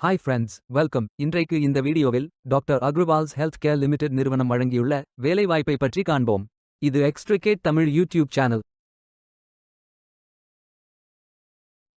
Hi friends, welcome. இன்றைக்கு இந்த வீடியோவில் டாக்டர் அக்ரவால்ஸ் ஹெல்த் கேர் லிமிடெட் நிறுவனம் வழங்கியுள்ள வேலைவாய்ப்பை பற்றி காண்போம். இது extricate Tamil YouTube channel.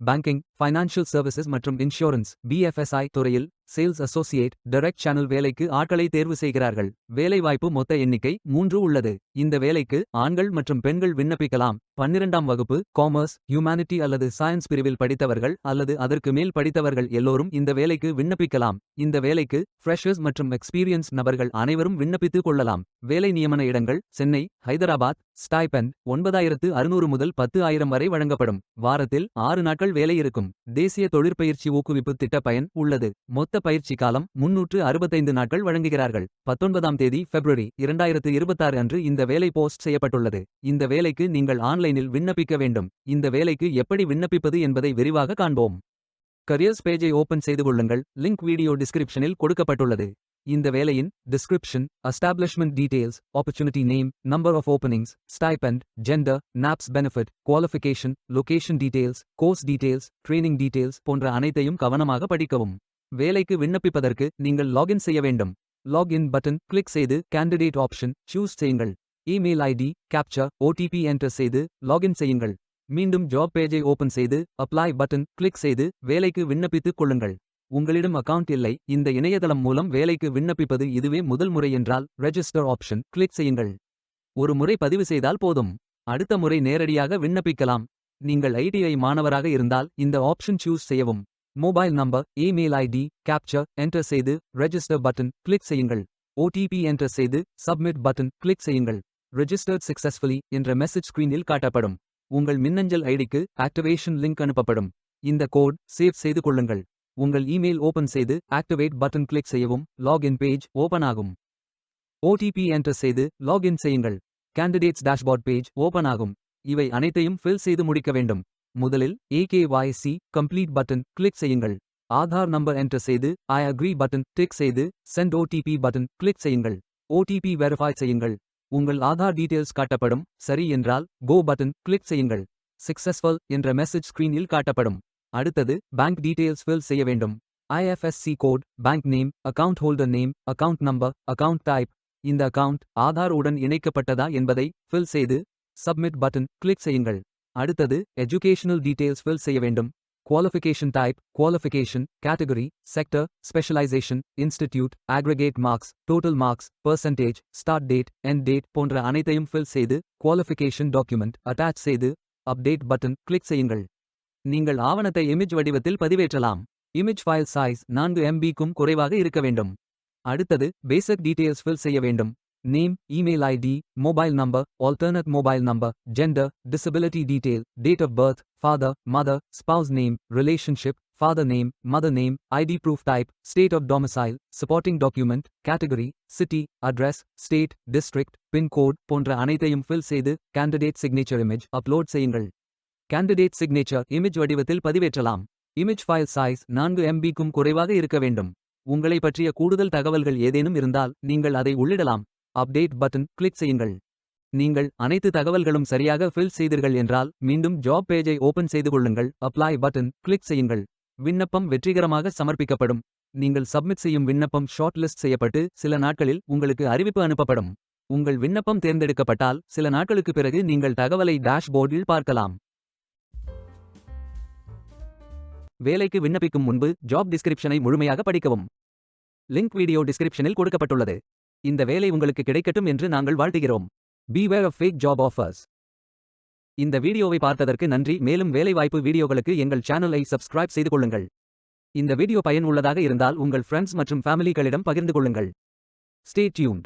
Banking, financial services மற்றும் இன்சூரன்ஸ் (BFSI) துறையில் சேல்ஸ் அசோசியேட், டைரக்ட் சேனல் வேலைக்கு ஆட்களை தேர்வு செய்கிறார்கள். வேலைவாய்ப்பு மொத்த எண்ணிக்கை 3 உள்ளது. இந்த வேலைக்கு ஆண்கள் மற்றும் பெண்கள் விண்ணப்பிக்கலாம். 12ஆம் வகுப்பு, காமர்ஸ், ஹியூமானிட்டி அல்லது சயின்ஸ் பிரிவில் படித்தவர்கள் அல்லது அதற்கு மேல் படித்தவர்கள் எல்லோரும் இந்த வேலைக்கு விண்ணப்பிக்கலாம். இந்த வேலைக்கு ஃப்ரெஷர்ஸ் மற்றும் எக்ஸ்பீரியன்ஸ் நபர்கள் அனைவரும் விண்ணப்பித்துக் கொள்ளலாம். வேலை நியமன இடங்கள் சென்னை, ஹைதராபாத். ஸ்டைபெண்ட் 9600 முதல் 10,000 வரை வழங்கப்படும். வாரத்தில் 6 நாட்கள் வேலை இருக்கும். தேசிய தொழிற்பயிற்சி ஊக்குவிப்பு திட்ட பயன் உள்ளது. மொத்த பயிற்சி காலம் 365 நாட்கள் வழங்குகிறார்கள். 19ஆம் தேதி February 2026 அன்று இந்த வேலை போஸ்ட் செய்யப்பட்டுள்ளது. இந்த வேலைக்கு நீங்கள் ஆன்லைனில் விண்ணப்பிக்க வேண்டும். இந்த வேலைக்கு எப்படி விண்ணப்பிப்பது என்பதை விரிவாக காண்போம். கரியர்ஸ் பேஜை ஓபன் செய்து கொள்ளுங்கள். லிங்க் வீடியோ டிஸ்கிரிப்ஷனில் கொடுக்கப்பட்டுள்ளது. இந்த வேலையின் description, establishment details, opportunity name, number of openings, stipend, gender, NAPS benefit, qualification, location details, course details, training details போன்ற அனைத்தையும் கவனமாக படிக்கவும். வேலைக்கு விண்ணப்பிப்பதற்கு நீங்கள் லாகின் செய்ய வேண்டும். லாகின் பட்டன் கிளிக் செய்து கேண்டிடேட் ஆப்ஷன் சூஸ் செய்யுங்கள். Email ID, captcha, OTP enter செய்து லாகின் செய்யுங்கள். மீண்டும் ஜாப் பேஜை ஓபன் செய்து அப்ளை பட்டன் கிளிக் செய்து வேலைக்கு விண்ணப்பித்துக் கொள்ளுங்கள். உங்களிடம் அக்கவுண்ட் இல்லை, இந்த இணையதளம் மூலம் வேலைக்கு விண்ணப்பிப்பது இதுவே முதல் முறை என்றால் ரெஜிஸ்டர் ஆப்ஷன் கிளிக் செய்யுங்கள். ஒரு முறை பதிவு செய்தால் போதும். அடுத்த முறை நேரடியாக விண்ணப்பிக்கலாம். நீங்கள் ITI மாணவராக இருந்தால் இந்த ஆப்ஷன் சூஸ் செய்யவும். Mobile number, email ID, captcha enter செய்து ரெஜிஸ்டர் பட்டன் கிளிக் செய்யுங்கள். OTP என்டர் செய்து சப்மிட் பட்டன் கிளிக் செய்யுங்கள். ரெஜிஸ்டர்ட் சக்சஸ்ஃபுல்லி என்ற மெசேஜ் ஸ்கிரீனில் காட்டப்படும். உங்கள் மின்னஞ்சல் ஐடிக்கு ஆக்டிவேஷன் லிங்க் அனுப்பப்படும். இந்த கோட் சேவ் செய்து கொள்ளுங்கள். உங்கள் இமெயில் ஓபன் செய்து ஆக்டிவேட் பட்டன் கிளிக் செய்யவும். லாகின் பேஜ் ஓபன் ஆகும். OTP என்டர் செய்து லாகின் செய்யுங்கள். கேண்டிடேட்ஸ் டேஷ்போர்ட் பேஜ் ஓபன் ஆகும். இவை அனைத்தையும் ஃபில் செய்து முடிக்க வேண்டும். முதலில் AKYC கம்ப்ளீட் பட்டன் கிளிக் செய்யுங்கள். ஆதார் நம்பர் என்டர் செய்து ஐ அக்ரி பட்டன் டிக் செய்து சென்ட் OTP பட்டன் கிளிக் செய்யுங்கள். OTP வெரிஃபை செய்யுங்கள். உங்கள் ஆதார் டீடைல்ஸ் காட்டப்படும். சரி என்றால் கோ பட்டன் கிளிக் செய்யுங்கள். சக்சஸ்ஃபுல் என்ற மெசேஜ் ஸ்கிரீனில் காட்டப்படும். அடுத்தது பேங்க் டீடைல்ஸ் ஃபில் செய்ய வேண்டும். IFSC code, bank name, account holder name, account number, account type. இந்த அக்கவுண்ட் ஆதார் உடன் இணைக்கப்பட்டதா என்பதை ஃபில் செய்து சப்மிட் பட்டன் கிளிக் செய்யுங்கள். அடுத்தது எஜுகேஷனல் டீடைல்ஸ் ஃபில் செய்ய வேண்டும். Qualification type, qualification, category, sector, specialisation, institute, aggregate marks, total marks, percentage, start date, end date போன்ற அனைத்தையும் ஃபில் செய்து குவாலிஃபிகேஷன் டாக்குமெண்ட் அட்டாச் செய்து அப்டேட் பட்டன் கிளிக் செய்யுங்கள். நீங்கள் ஆவணத்தை இமேஜ் வடிவத்தில் பதிவேற்றலாம். இமேஜ் ஃபைல் சைஸ் 4 MB-க்கும் குறைவாக இருக்க வேண்டும். அடுத்தது பேசிக் டீடைல்ஸ் ஃபில் செய்ய வேண்டும். Name, email ID, mobile number, alternate mobile number, gender, disability detail, date of birth, father, mother, spouse name, relationship, father name, mother name, ID proof type, state of domicile, supporting document, category, city, address, state, district, pincode போன்ற அனைத்தையும் fill செய்து candidate signature image upload செய்யுங்கள். Candidate signature image வடிவத்தில் பதிவேற்றலாம். Image file size 4 MB-க்கும் குறைவாக இருக்க வேண்டும். உங்களை பற்றிய கூடுதல் தகவல்கள் ஏதேனும் இருந்தால் நீங்கள் அதை உள்ளிடலாம். அப்டேட் பட்டன் கிளிக் செய்யுங்கள். நீங்கள் அனைத்து தகவல்களும் சரியாக ஃபில் செய்தீர்கள் என்றால் மீண்டும் ஜாப் பேஜை ஓபன் செய்து கொள்ளுங்கள். அப்ளை பட்டன் கிளிக் செய்யுங்கள். விண்ணப்பம் வெற்றிகரமாக சமர்ப்பிக்கப்படும். நீங்கள் சப்மிட் செய்யும் விண்ணப்பம் ஷார்ட் லிஸ்ட் செய்யப்பட்டு சில நாட்களில் உங்களுக்கு அறிவிப்பு அனுப்பப்படும். உங்கள் விண்ணப்பம் தேர்ந்தெடுக்கப்பட்டால் சில நாட்களுக்கு பிறகு நீங்கள் தகவலை டேஷ்போர்டில் பார்க்கலாம். வேலைக்கு விண்ணப்பிக்கும் முன்பு ஜாப் டிஸ்கிரிப்ஷனை முழுமையாக படிக்கவும். லிங்க் வீடியோ டிஸ்கிரிப்ஷனில் கொடுக்கப்பட்டுள்ளது. இந்த வேலை உங்களுக்கு கிடைக்கட்டும் என்று நாங்கள் வாழ்த்துகிறோம். Beware of fake job offers. இந்த வீடியோவை பார்த்ததற்கு நன்றி. மேலும் வேலைவாய்ப்பு வீடியோகளுக்கு எங்கள் சேனலை சப்ஸ்கிரைப் செய்து கொள்ளுங்கள். இந்த வீடியோ பயன் உள்ளதாக இருந்தால் உங்கள் ஃப்ரெண்ட்ஸ் மற்றும் ஃபேமிலிகளிடம் பகிர்ந்து கொள்ளுங்கள். Stay tuned.